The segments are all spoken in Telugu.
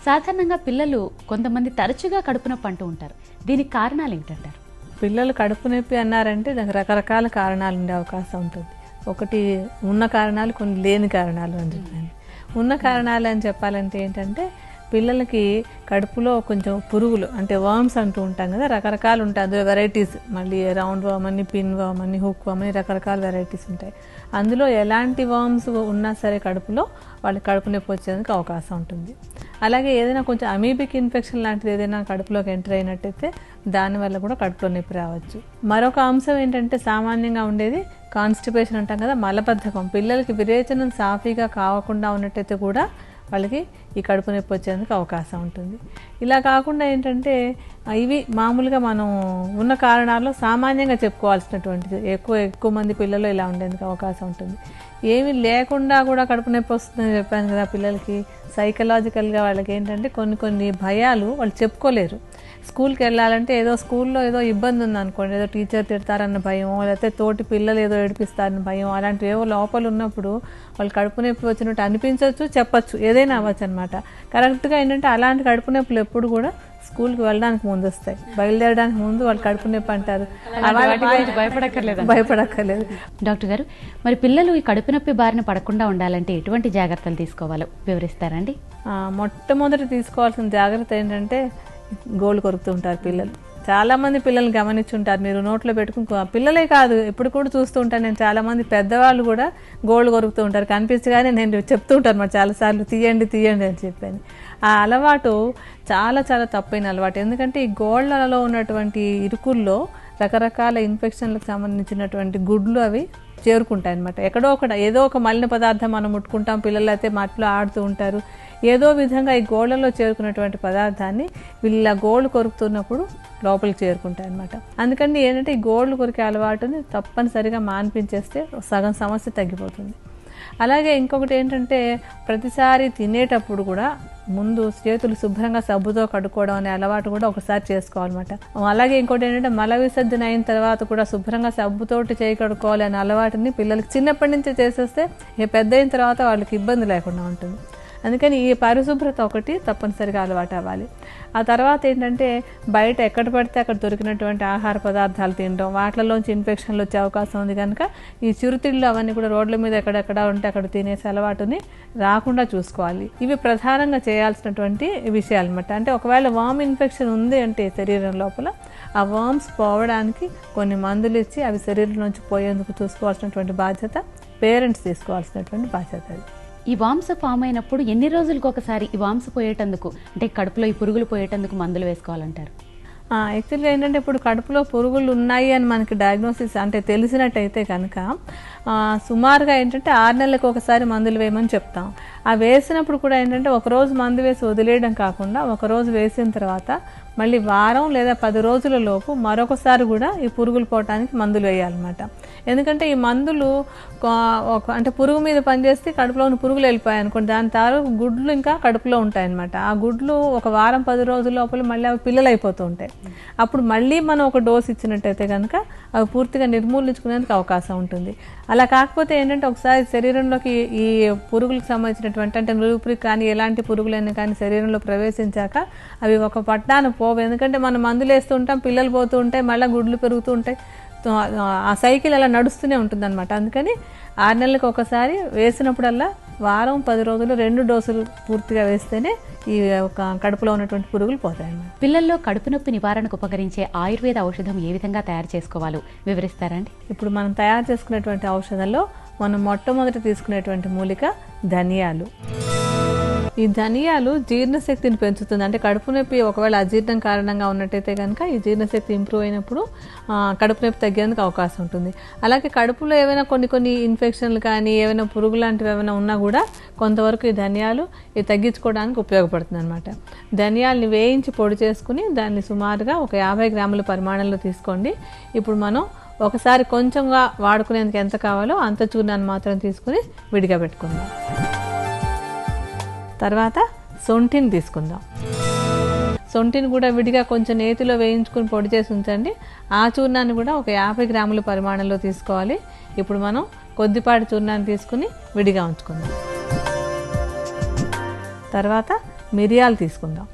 సాధారణంగా పిల్లలు కొంతమంది తరచుగా కడుపు నొప్పి అంటూ ఉంటారు. దీనికి కారణాలు ఏంటంటారు? పిల్లలు కడుపు నొప్పి అన్నారంటే దానికి రకరకాల కారణాలు ఉండే అవకాశం ఉంటుంది. ఒకటి ఉన్న కారణాలు, కొన్ని లేని కారణాలు అని చెప్పాను. ఉన్న కారణాలు అని చెప్పాలంటే ఏంటంటే పిల్లలకి కడుపులో కొంచెం పురుగులు అంటే వర్మ్స్ అంటూ ఉంటాం కదా, రకరకాలు ఉంటాయి. అందులో వెరైటీస్, మళ్ళీ రౌండ్ వర్మ్ అని, పిన్ వర్మ్ అని, హుక్ వర్మ్ అని రకరకాల వెరైటీస్ ఉంటాయి. అందులో ఎలాంటి వర్మ్స్ ఉన్నా సరే కడుపులో వాళ్ళకి కడుపు నొప్పి వచ్చేందుకు అవకాశం ఉంటుంది. అలాగే ఏదైనా కొంచెం అమీబిక్ ఇన్ఫెక్షన్ లాంటిది ఏదైనా కడుపులోకి ఎంటర్ అయినట్టయితే దానివల్ల కూడా కడుపులో నొప్పి రావచ్చు. మరొక అంశం ఏంటంటే సామాన్యంగా ఉండేది కాన్స్టిపేషన్ అంటాం కదా, మలబద్ధకం. పిల్లలకి విరేచనం సాఫీగా కావకుండా ఉన్నట్టయితే కూడా వాళ్ళకి ఈ కడుపు నొప్పి వచ్చేందుకు అవకాశం ఉంటుంది. ఇలా కాకుండా ఏంటంటే ఇవి మామూలుగా మనం ఉన్న కారణాల్లో సామాన్యంగా చెప్పుకోవాల్సినటువంటిది. ఎక్కువ మంది పిల్లలు ఇలా ఉండేందుకు అవకాశం ఉంటుంది. ఏమి లేకుండా కూడా కడుపు నొప్పి వస్తుందని చెప్పాను కదా, పిల్లలకి సైకలాజికల్గా వాళ్ళకి ఏంటంటే కొన్ని భయాలు వాళ్ళు చెప్పుకోలేరు. స్కూల్కి వెళ్ళాలంటే ఏదో స్కూల్లో ఏదో ఇబ్బంది ఉందనుకోండి, ఏదో టీచర్ తిడతారన్న భయం, లేకపోతే తోటి పిల్లలు ఏదో ఏడిపిస్తారన్న భయం, అలాంటివి ఏవో లోపల ఉన్నప్పుడు వాళ్ళు కడుపు నొప్పి వచ్చినట్టు అనిపించవచ్చు, చెప్పచ్చు, ఏదైనా అవ్వచ్చు అనమాట. కరెక్ట్గా ఏంటంటే అలాంటి కడుపు నొప్పులు ఎప్పుడు కూడా స్కూల్కి వెళ్ళడానికి ముందు వస్తాయి. బయలుదేరడానికి ముందు వాళ్ళు కడుపు నొప్పి అంటారు, భయపడక్కర్లేదు. డాక్టర్ గారు, మరి పిల్లలు ఈ కడుపు నొప్పి బారిన పడకుండా ఉండాలంటే ఎటువంటి జాగ్రత్తలు తీసుకోవాలో వివరిస్తారండి? మొట్టమొదటి తీసుకోవాల్సిన జాగ్రత్త ఏంటంటే గోళ్ళు కొరుకుతూ ఉంటారు పిల్లలు. చాలామంది పిల్లల్ని గమనించుంటారు మీరు, నోట్లో పెట్టుకుని. పిల్లలే కాదు, ఎప్పుడు కూడా చూస్తూ ఉంటాను నేను, చాలామంది పెద్దవాళ్ళు కూడా గోళ్ళు కొరుకుతూ ఉంటారు. కనిపించగానే నేను చెప్తూ ఉంటాను మరి చాలాసార్లు, తీయండి అని చెప్పాను. ఆ అలవాటు చాలా చాలా తప్పైన అలవాటు. ఎందుకంటే ఈ గోళ్లలో ఉన్నటువంటి ఇరుకుల్లో రకరకాల ఇన్ఫెక్షన్లకు సంబంధించినటువంటి గుడ్లు అవి చేరుకుంటాయి అన్నమాట. ఎక్కడో ఏదో ఒక మలిన పదార్థం మనం ముట్టుకుంటాం, పిల్లలు అయితే మట్టిలో ఆడుతూ ఉంటారు. ఏదో విధంగా ఈ గోళ్లలో చేరుకున్నటువంటి పదార్థాన్ని వీళ్ళ గోళ్ళు కొరుకుతున్నప్పుడు లోపలికి చేరుకుంటాయి అన్నమాట. అందుకని ఏంటంటే ఈ గోళ్ళు కొరికే అలవాటుని తప్పనిసరిగా మాన్పించేస్తే సగం సమస్య తగ్గిపోతుంది. అలాగే ఇంకొకటి ఏంటంటే ప్రతిసారి తినేటప్పుడు కూడా ముందు చేతులు శుభ్రంగా సబ్బుతో కడుక్కోవడం అనే అలవాటు కూడా ఒకసారి చేసుకోవాలన్నమాట. అలాగే ఇంకోటి ఏంటంటే మల విసర్జన అయిన తర్వాత కూడా శుభ్రంగా సబ్బుతోటి చేయి కడుక్కోవాలి అనే అలవాటుని పిల్లలకి చిన్నప్పటి నుంచే చేసేస్తే పెద్ద అయిన తర్వాత వాళ్ళకి ఇబ్బంది లేకుండా ఉంటుంది. అందుకని ఈ పరిశుభ్రత ఒకటి తప్పనిసరిగా అలవాటు అవ్వాలి. ఆ తర్వాత ఏంటంటే బయట ఎక్కడ పడితే అక్కడ దొరికినటువంటి ఆహార పదార్థాలు తినడం, వాటిలోంచి ఇన్ఫెక్షన్లు వచ్చే అవకాశం ఉంది కనుక ఈ చిరుతిళ్ళు అవన్నీ కూడా రోడ్ల మీద ఎక్కడెక్కడ ఉంటే అక్కడ తినేసే అలవాటుని రాకుండా చూసుకోవాలి. ఇవి ప్రధానంగా చేయాల్సినటువంటి విషయాలు అన్నమాట. అంటే ఒకవేళ వామ్ ఇన్ఫెక్షన్ ఉంది అంటే శరీరం లోపల ఆ వామ్స్ పోవడానికి కొన్ని మందులు ఇచ్చి అవి శరీరం నుంచి పోయేందుకు చూసుకోవాల్సినటువంటి బాధ్యత పేరెంట్స్ తీసుకోవాల్సినటువంటి బాధ్యత. ఈ వామ్స్ ఫామ్ అయినప్పుడు ఎన్ని రోజులకు ఒకసారి ఈ వామ్స్ పోయేటందుకు, అంటే కడుపులో ఈ పురుగులు పోయేటందుకు మందులు వేసుకోవాలంటారు? యాక్చువల్గా ఏంటంటే ఇప్పుడు కడుపులో పురుగులు ఉన్నాయి అని మనకి డయాగ్నోసిస్ అంటే తెలిసినట్టయితే కనుక సుమారుగా ఏంటంటే 6 నెలలకు ఒకసారి మందులు వేయమని చెప్తాం. ఆ వేసినప్పుడు కూడా ఏంటంటే ఒకరోజు మందు వేసి వదిలేయడం కాకుండా ఒకరోజు వేసిన తర్వాత మళ్ళీ వారం లేదా 10 రోజుల లోపు మరొకసారి కూడా ఈ పురుగులు పోవటానికి మందులు వేయాలన్నమాట. ఎందుకంటే ఈ మందులు అంటే పురుగు మీద పనిచేస్తే కడుపులో ఉన్న పురుగులు వెళ్ళిపోయాయి అనుకోండి, దాని తాలూకు గుడ్లు ఇంకా కడుపులో ఉంటాయన్నమాట. ఆ గుడ్లు ఒక వారం 10 రోజుల లోపల మళ్ళీ అవి పిల్లలు అయిపోతూ ఉంటాయి. అప్పుడు మళ్ళీ మనం ఒక డోస్ ఇచ్చినట్టయితే కనుక అవి పూర్తిగా నిర్మూలించుకునేందుకు అవకాశం ఉంటుంది. అలా కాకపోతే ఏంటంటే ఒకసారి శరీరంలోకి ఈ పురుగులకు సంబంధించినటువంటి అంటే నూపిరికి కానీ ఎలాంటి పురుగులైనా కానీ శరీరంలో ప్రవేశించాక అవి ఒక పట్టాన పోవు. ఎందుకంటే మనం మందులు వేస్తూ ఉంటాం, పిల్లలు పోతూ ఉంటాయి, మళ్ళీ గుడ్లు పెరుగుతూ ఉంటాయి, ఆ సైకిల్ అలా నడుస్తూనే ఉంటుంది అనమాట. అందుకని 6 నెలలకు ఒకసారి వేసినప్పుడల్లా వారం 10 రోజులు 2 డోసులు పూర్తిగా వేస్తేనే ఈ కడుపులో ఉన్నటువంటి పురుగులు పోతాయన్నమాట. పిల్లల్లో కడుపు నొప్పి నివారణకు ఉపకరించే ఆయుర్వేద ఔషధం ఏ విధంగా తయారు చేసుకోవాలో వివరిస్తారండి? ఇప్పుడు మనం తయారు చేసుకునేటువంటి ఔషధంలో మనం మొట్టమొదటి తీసుకునేటువంటి మూలిక ధనియాలు. ఈ ధనియాలు జీర్ణశక్తిని పెంచుతుంది. అంటే కడుపు నొప్పి ఒకవేళ అజీర్ణం కారణంగా ఉన్నట్టయితే కనుక ఈ జీర్ణశక్తి ఇంప్రూవ్ అయినప్పుడు కడుపు నొప్పి తగ్గేందుకు అవకాశం ఉంటుంది. అలాగే కడుపులో ఏమైనా కొన్ని ఇన్ఫెక్షన్లు కానీ ఏమైనా పురుగు లాంటివి ఏమైనా ఉన్నా కూడా కొంతవరకు ఈ ధనియాలు తగ్గించుకోవడానికి ఉపయోగపడుతుంది అనమాట. ధనియాల్ని వేయించి పొడి చేసుకుని దాన్ని సుమారుగా ఒక 50 గ్రాముల పరిమాణంలో తీసుకోండి. ఇప్పుడు మనం ఒకసారి కొంచెంగా వాడుకునేందుకు ఎంత కావాలో అంత చూర్ణాన్ని మాత్రం తీసుకుని విడిగా పెట్టుకుందాం. తర్వాత సొంఠిని తీసుకుందాం. సొంఠిని కూడా విడిగా కొంచెం నేతిలో వేయించుకుని పొడి చేసి ఉంచండి. ఆ చూర్ణాన్ని కూడా ఒక 50 గ్రాముల పరిమాణంలో తీసుకోవాలి. ఇప్పుడు మనం కొద్దిపాటి చూర్ణాన్ని తీసుకుని విడిగా ఉంచుకుందాం. తర్వాత మిరియాలు తీసుకుందాం.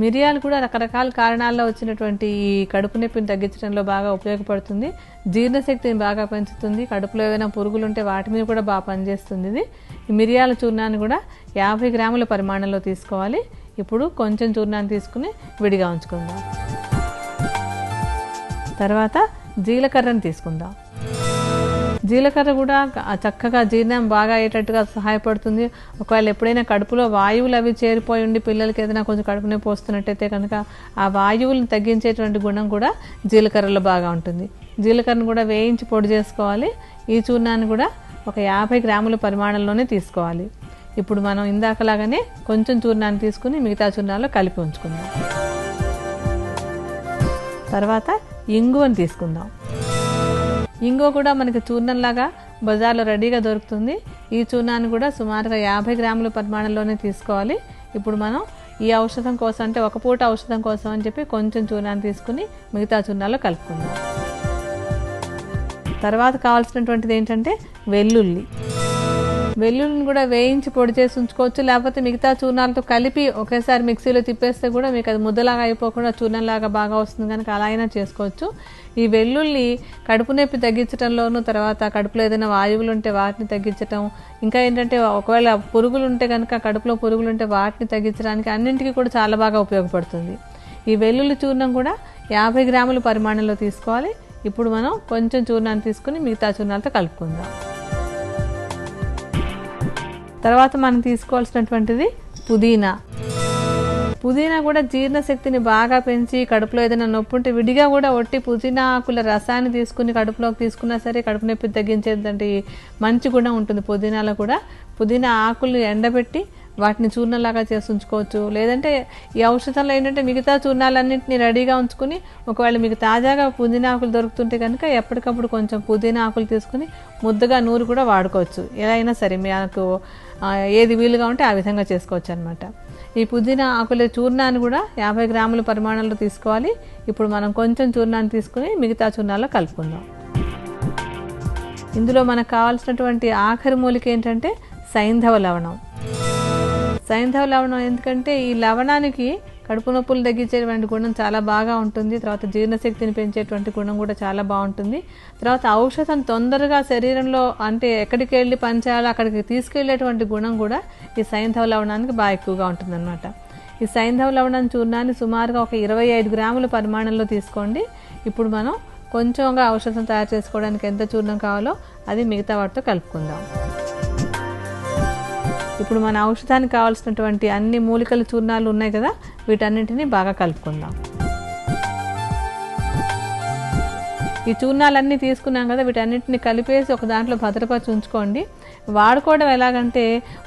మిరియాలు కూడా రకరకాల కారణాల్లో వచ్చినటువంటి ఈ కడుపు నొప్పిని తగ్గించడంలో బాగా ఉపయోగపడుతుంది. జీర్ణశక్తిని బాగా పెంచుతుంది. కడుపులో ఏదైనా పురుగులు ఉంటే వాటి మీద కూడా బాగా పనిచేస్తుంది ఇది. ఈ మిరియాల చూర్ణాన్ని కూడా 50 గ్రాముల పరిమాణంలో తీసుకోవాలి. ఇప్పుడు కొంచెం చూర్ణాన్ని తీసుకుని విడిగా ఉంచుకుందాం. తర్వాత జీలకర్రను తీసుకుందాం. జీలకర్ర కూడా చక్కగా జీర్ణం బాగా అయ్యేటట్టుగా సహాయపడుతుంది. ఒకవేళ ఎప్పుడైనా కడుపులో వాయువులు అవి చేరిపోయి ఉండి పిల్లలకి ఏదైనా కొంచెం కడుపు నొప్పి వస్తున్నట్టయితే కనుక ఆ వాయువులను తగ్గించేటువంటి గుణం కూడా జీలకర్రలో బాగా ఉంటుంది. జీలకర్రను కూడా వేయించి పొడి చేసుకోవాలి. ఈ చూర్ణాన్ని కూడా ఒక 50 గ్రాముల పరిమాణంలోనే తీసుకోవాలి. ఇప్పుడు మనం ఇందాకలాగానే కొంచెం చూర్ణాన్ని తీసుకుని మిగతా చూర్ణాల్లో కలిపి ఉంచుకుందాం. తర్వాత ఇంగువని తీసుకుందాం. ఇంగువ కూడా మనకి చూర్ణంలాగా బజార్లో రెడీగా దొరుకుతుంది. ఈ చూర్ణాన్ని కూడా సుమారుగా 50 గ్రాముల పరిమాణంలోనే తీసుకోవాలి. ఇప్పుడు మనం ఈ ఔషధం కోసం అంటే ఒక పూట ఔషధం కోసం అని చెప్పి కొంచెం చూర్ణాన్ని తీసుకుని మిగతా చూర్ణాల్లో కలుపుకుందాం. తర్వాత కావాల్సినటువంటిది ఏంటంటే వెల్లుల్లి. వెల్లుల్లిని కూడా వేయించి పొడి చేసి ఉంచుకోవచ్చు. లేకపోతే మిగతా చూర్ణాలతో కలిపి ఒకేసారి మిక్సీలో తిప్పేస్తే కూడా మీకు అది ముద్దలాగా అయిపోకుండా చూర్ణంలాగా బాగా వస్తుంది కనుక అలా అయినా చేసుకోవచ్చు. ఈ వెల్లుల్లి కడుపు నొప్పి తగ్గించడంలోనూ, తర్వాత కడుపులో ఏదైనా వాయువులు ఉంటే వాటిని తగ్గించడం, ఇంకా ఏంటంటే ఒకవేళ పురుగులు ఉంటే కనుక కడుపులో పురుగులు ఉంటే వాటిని తగ్గించడానికి అన్నింటికీ కూడా చాలా బాగా ఉపయోగపడుతుంది. ఈ వెల్లుల్లి చూర్ణం కూడా 50 గ్రాముల పరిమాణంలో తీసుకోవాలి. ఇప్పుడు మనం కొంచెం చూర్ణాన్ని తీసుకుని మిగతా చూర్ణాలతో కలుపుకుందాం. తర్వాత మనం తీసుకోవాల్సినటువంటిది పుదీనా. పుదీనా కూడా జీర్ణశక్తిని బాగా పెంచి కడుపులో ఏదైనా నొప్పి ఉంటే విడిగా కూడా ఒట్టి పుదీనా ఆకుల రసాన్ని తీసుకుని కడుపులోకి తీసుకున్నా సరే కడుపు నొప్పి తగ్గించేదంటే మంచి గుణం ఉంటుంది పుదీనాలో కూడా. పుదీనా ఆకులు ఎండబెట్టి వాటిని చూర్ణంలాగా చేసి ఉంచుకోవచ్చు. లేదంటే ఈ ఔషధంలో ఏంటంటే మిగతా చూర్ణాలన్నింటినీ రెడీగా ఉంచుకుని ఒకవేళ మీకు తాజాగా పుదీనా ఆకులు దొరుకుతుంటే కనుక ఎప్పటికప్పుడు కొంచెం పుదీనా ఆకులు తీసుకుని ముద్దగా నూరు కూడా వాడుకోవచ్చు. ఎలా అయినా సరే మీకు ఏది వీలుగా ఉంటే ఆ విధంగా చేసుకోవచ్చు అనమాట. ఈ పుదీనా ఆకుల చూర్ణాన్ని కూడా 50 గ్రాముల పరిమాణంలో తీసుకోవాలి. ఇప్పుడు మనం కొంచెం చూర్ణాన్ని తీసుకుని మిగతా చూర్ణాల్లో కలుపుకుందాం. ఇందులో మనకు కావాల్సినటువంటి ఆఖరి మూలిక ఏంటంటే సైంధవ లవణం. సైంధవ లవణం ఎందుకంటే ఈ లవణానికి కడుపు నొప్పులు తగ్గించేటువంటి గుణం చాలా బాగా ఉంటుంది. తర్వాత జీర్ణశక్తిని పెంచేటువంటి గుణం కూడా చాలా బాగుంటుంది. తర్వాత ఔషధం తొందరగా శరీరంలో అంటే ఎక్కడికి వెళ్ళి పనిచేయాలో అక్కడికి తీసుకెళ్లేటువంటి గుణం కూడా ఈ సైంధవ లవణానికి బాగా ఎక్కువగా ఉంటుందన్నమాట. ఈ సైంధవ లవణం చూర్ణాన్ని సుమారుగా ఒక 25 గ్రాముల పరిమాణంలో తీసుకోండి. ఇప్పుడు మనం కొంచెంగా ఔషధం తయారు చేసుకోవడానికి ఎంత చూర్ణం కావాలో అది మిగతా వాటితో కలుపుకుందాం. ఇప్పుడు మన ఔషధానికి కావాల్సినటువంటి అన్ని మూలికల చూర్ణాలు ఉన్నాయి కదా, వీటన్నింటినీ బాగా కలుపుకుందాం. ఈ చూర్ణాలన్నీ తీసుకున్నాం కదా, వీటన్నింటినీ కలిపేసి ఒక దాంట్లో భద్రపరిచి ఉంచుకోండి. వాడుకోవడం ఎలాగంటే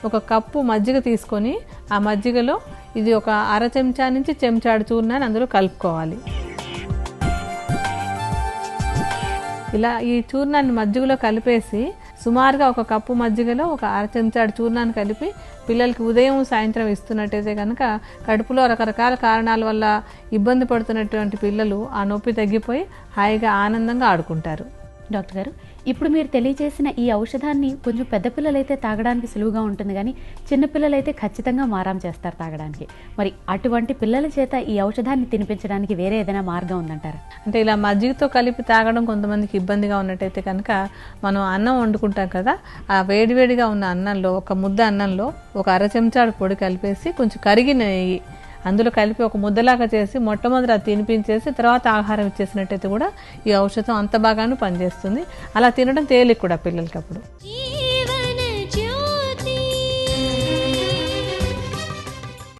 ఒక కప్పు మజ్జిగ తీసుకొని ఆ మజ్జిగలో ఇది ఒక అర చెంచా నుంచి చెంచాడు చూర్ణాన్ని అందులో కలుపుకోవాలి. ఇలా ఈ చూర్ణాన్ని మజ్జిగలో కలిపేసి సుమారుగా ఒక కప్పు మజ్జిగలో ఒక అర చెంచాడు చూర్ణాన్ని కలిపి పిల్లలకి ఉదయం సాయంత్రం ఇస్తున్నట్టయితే కనుక కడుపులో రకరకాల కారణాల వల్ల ఇబ్బంది పడుతున్నటువంటి పిల్లలు ఆ నొప్పి తగ్గిపోయి హాయిగా ఆనందంగా ఆడుకుంటారు. డాక్టర్ గారు, ఇప్పుడు మీరు తెలియజేసిన ఈ ఔషధాన్ని కొంచెం పెద్ద పిల్లలైతే తాగడానికి సులువుగా ఉంటుంది, కానీ చిన్నపిల్లలైతే ఖచ్చితంగా మారాం చేస్తారు తాగడానికి. మరి అటువంటి పిల్లల చేత ఈ ఔషధాన్ని తినిపించడానికి వేరే ఏదైనా మార్గం ఉందంటారా? అంటే ఇలా మజ్జిగతో కలిపి తాగడం కొంతమందికి ఇబ్బందిగా ఉన్నట్టయితే కనుక మనం అన్నం వండుకుంటాం కదా, ఆ వేడివేడిగా ఉన్న అన్నంలో ఒక ముద్ద అన్నంలో ఒక అర చెంచాడు పొడి కలిపేసి కొంచెం కరిగిన నెయ్యి అందులో కలిపి ఒక ముద్దలాగా చేసి మొట్టమొదటి అది తినిపించేసి తర్వాత ఆహారం ఇచ్చేసినట్టయితే కూడా ఈ ఔషధం అంత బాగాను పనిచేస్తుంది. అలా తినడం తేలిక కూడా పిల్లలకి అప్పుడు.